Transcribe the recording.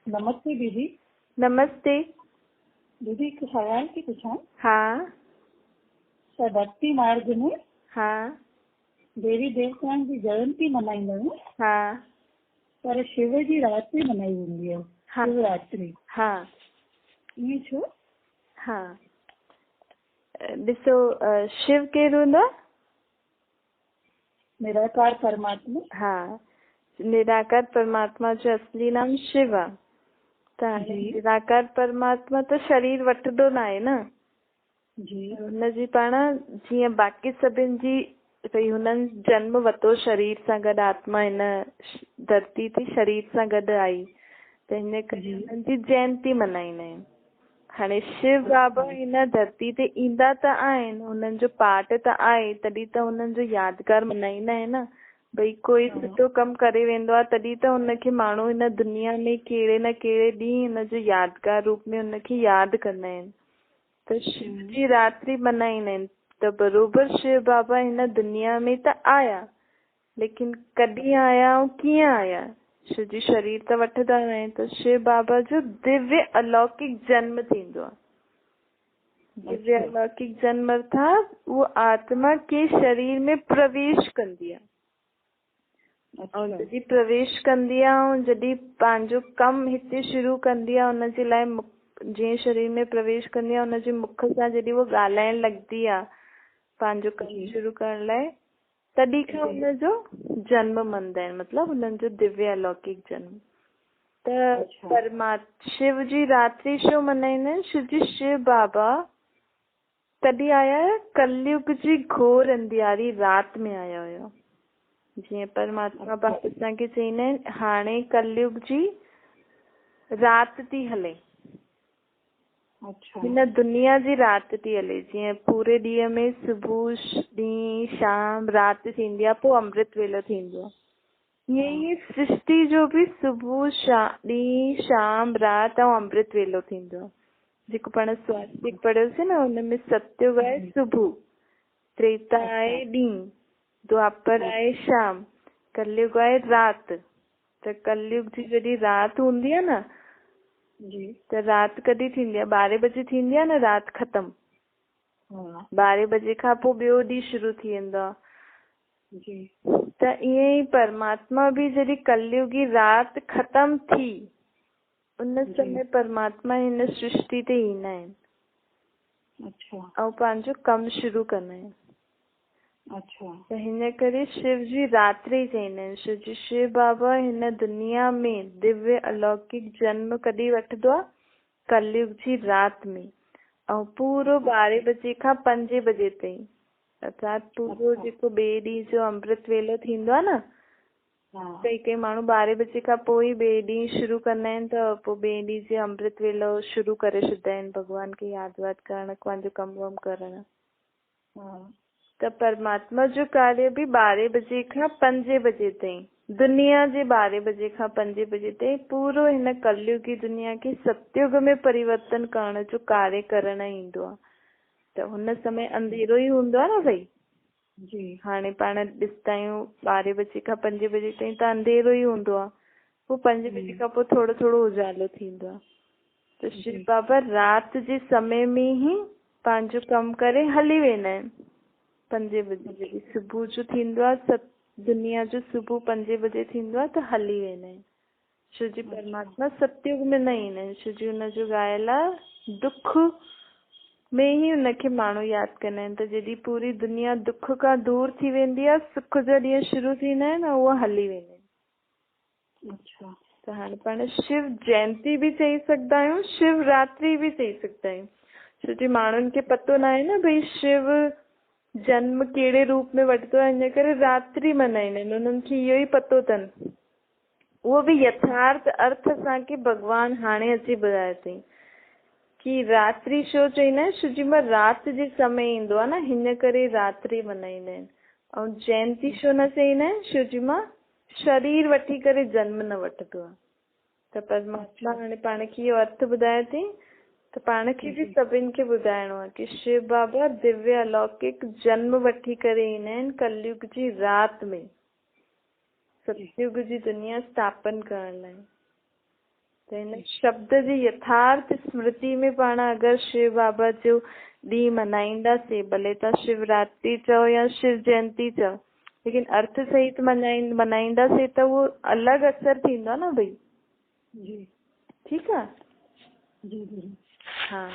नमस्ते दीदी। नमस्ते। दीदी हिकु सवाल थी पुछां। हाँ त भक्ति मार्ग में हाँ देवी देवताउनि जी जयंती मल्हाईंदा आहियूं, हाँ पर शिव जी रात्रि मल्हाई वेंदी आहे, हाँ शिवरात्रि। हाँ ईअं छो? हाँ ॾिसो, शिव केरु हूंदो आहे? निराकार परमात्मा। हाँ, निराकार परमात्मा जो असली नाम शिव आहे। त हाणे जी निराकार परमात्मा त शरीर वठंदो न आहे न। जी हुनजी पाण जीअं बाक़ी सभिनि जी भई हुननि जन्म वरितो शरीर सां गॾु, आत्मा हिन धरती ते शरीर सां गॾु आई, त हिन करे हुननि जी जयंती मल्हाईंदा आहियूं। हाणे शिव बाबा हिन धरती ते ईंदा त आहिनि, हुननि जो पाठ त आहे, तॾहिं त हुननि जो यादगार मल्हाईंदा आहिनि न। भई कोई सुठो कमु करे वेंदो आहे तॾहिं त हुनखे माण्हू हिन दुनिया में कहिड़े न कहिड़े ॾींहुं हुनजो यादगार रूप में हुनखे यादि कंदा आहिनि। त शिव जी रात्रि मल्हाईंदा आहिनि। त बरोबर शिव बाबा हिन दुनिया में त आया, लेकिन कॾहिं आया ऐं कीअं आया? शिव जी शरीर त वठंदा न आहिनि। त शिव बाबा जो दिव्य अलौकिक जन्म थींदो आहे। दिव्य अलौकिक जन्म अर्थात वो आत्मा के शरीर में प्रवेश कंदी आहे। ऐं जॾहिं प्रवेश कंदी आहे ऐं जॾहिं पंहिंजो कमु हिते शुरू कंदी आहे, हुनजे लाइ जीअं शरीर में प्रवेश कंदी आहे, हुनजे मुख सां जॾहिं वो ॻाल्हाइण लॻंदी आहे पंहिंजो कमु शुरू करण लाइ, तॾहिं खां हुनजो जन्म मञंदा आहिनि, मतिलबु हुननि जो दिव्य अलौकिक जन्म। त शिव जी रात्रि छो मल्हाईंदा आहिनि? शिव जी शिव बाबा तॾहिं आया कलयुग जी घोर अंधियारी राति में आया हुया। जीअं परमात्मा बाबा असांखे चईंदा आहिनि, हाणे कलयुग जी राति थी हले, हिन दुनिया जी राति थी हले। जीअं पूरे ॾींहं में सुबुह ॾींहुं शाम राति थींदी आहे, पोइ अमृत वेलो थींदो आहे। ईअं ई सृष्टि जो बि सुबुह ॾींहुं शाम राति ऐं अमृत वेलो थींदो आहे। जेको पाण स्वास्तिक पढ़ियोसीं न, हुनमें सतयुग आहे सुबुह, त्रेता आहे ॾींहुं, द्वापर आहे शाम, कलयुग आहे राति। त कलयुग जी जॾहिं राति हूंदी आहे न, त राति कॾहिं थींदी आहे? 12 बजे थींदी आहे न राति ख़तम। 12 बजे खां पोइ ॿियो ॾींहुं शुरू थी वेंदो आहे। त ईअं ई परमात्मा बि जॾहिं कलयुगी राति ख़तम थी, उन समय परमात्मा हिन सृष्टि ते ईंदा आहिनि ऐं पंहिंजो कमु शुरू कंदा आहिनि। त हिन करे शिव जी रात्रि चईंदा आहिनि। शिव जी शिव बाबा हिन दुनिया में दिव्य अलौकिक जन्म कॾहिं वठंदो आहे? कलयुग जी राति में, ऐं पूरो 12 बजे खां 5 बजे ताईं, अर्थात पूरो जेको ॿिए ॾींहं जो अमृत वेलो थींदो आहे न, कई माण्हू 12 बजे खां पोइ ई ॿिए ॾींहुं शुरू कंदा आहिनि, त पोइ ॿिए ॾींहं जे अमृत वेलो शुरू करे छॾींदा आहिनि, भॻवान खे यादि वादि करणु, पंहिंजो कमु वमु करणु। त परमात्मा जो कार्य बि 12 बजे खां 5 बजे ताईं, दुनिया जे 12 बजे खां 5 बजे ताईं पूरो हिन कलयुगी दुनिया खे सतयुग में परिवर्तन करण जो कार्य करणु ईंदो आहे। त हुन समय अंधेरो ई हूंदो आहे न भई। हाणे पाण ॾिसंदा आहियूं 12 बजे खां 5 बजे ताईं त अंधेरो ई हूंदो आहे, पोइ 5 बजे खां पोइ थोरो थोरो उजालो थींदो आहे। त शिव बाबा राति जे समय में ई पंहिंजो कमु करे हली वेंदा आहिनि। 5 बजे जॾहिं सुबुह जो थींदो आहे, दुनिया जो सुबुह 5 बजे थींदो आहे, त हली वेंदा आहिनि। शिव जी परमात्मा सतयुग में न ईंदा आहिनि। शिव जी हुनजो ॻायल आहे दुख में ई हुनखे माण्हू यादि कंदा आहिनि। त जॾहिं पूरी दुनिया दुख खां दूर थी वेंदी आहे, सुख जा ॾींहं शुरू थींदा आहिनि ऐं उहे हली वेंदा आहिनि। त हाणे पाण शिव जयंती बि चई सघंदा आहियूं, शिव रात्रि बि चई सघंदा आहियूं। छो कि माण्हुनि खे पतो न आहे न भई शिव जन्म कहिड़े रूप में वठंदो आहे, हिन करे रात्रि मल्हाईंदा आहिनि। उन्हनि खे इहो ई पतो अथनि। उहो बि यथार्थ अर्थ असांखे भॻवानु हाणे अची ॿुधायो अथई कि रात्रि छो चईंदा आहिनि? छो कि मां राति जे समय ईंदो आहे न, हिन करे रात्रि मल्हाईंदा आहिनि। ऐं जयंती छो न चईंदा आहिनि? छो कि मां शरीर वठी करे जन्म न वठंदो आहे। त परमात्मा हाणे पाण खे इहो अर्थ ॿुधाए थी, त पाण खे बि सभिनि खे ॿुधाइणो आहे कि शिव बाबा दिव्य अलौकिक जन्म वठी करे ईंदा आहिनि कलयुग जी राति में, सतयुग जी दुनिया स्थापन करण लाइ। त हिन शब्द जी यथार्थ स्मृति में पाण अगरि शिव बाबा जो ॾींहुं मल्हाईंदासीं, भले तव्हां शिवरात्रि चओ या शिव जयंती चओ, लेकिन अर्थ सहित मल्हाईंदासीं त उहो अलॻि असर थींदो न भई। जी ठीकु आहे। जी जी हाँ।